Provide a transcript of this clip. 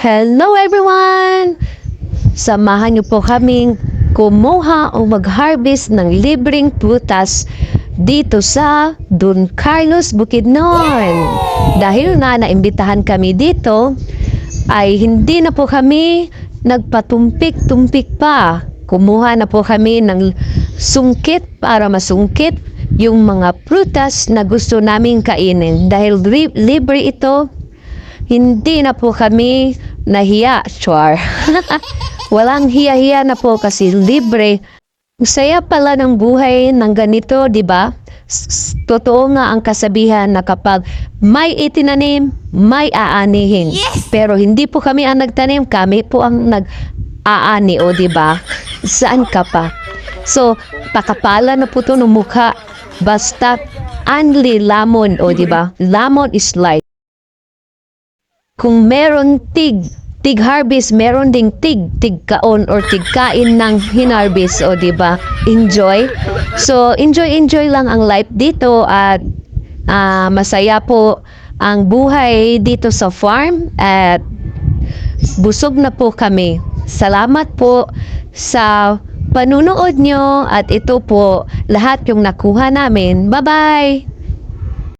Hello everyone! Samahan niyo po kaming kumuha o mag-harvest ng libreng prutas dito sa Don Carlos, Bukidnon. Dahil naimbitahan kami dito, ay hindi na po kami nagpatumpik-tumpik pa. Kumuha na po kami ng sungkit para masungkit yung mga prutas na gusto naming kainin. Dahil libre ito, hindi na po kami nahiya, char. Walang hiya-hiya na po kasi libre. Ang saya pala ng buhay ng ganito, di ba? Totoo nga ang kasabihan na kapag may itinanim, may aanihin. Yes! Pero hindi po kami ang nagtanim, kami po ang nag-aani, o di ba? Saan ka pa? So, pakapala na po to ng mukha. Basta only lamon, o di ba? Lamon is life. Kung meron tig harvest, meron ding tig kaon or tig kain ng hinarvest, o di ba? Enjoy. So enjoy lang ang life dito at masaya po ang buhay dito sa farm at busog na po kami. Salamat po sa panunood nyo at ito po lahat yung nakuha namin. Bye-bye!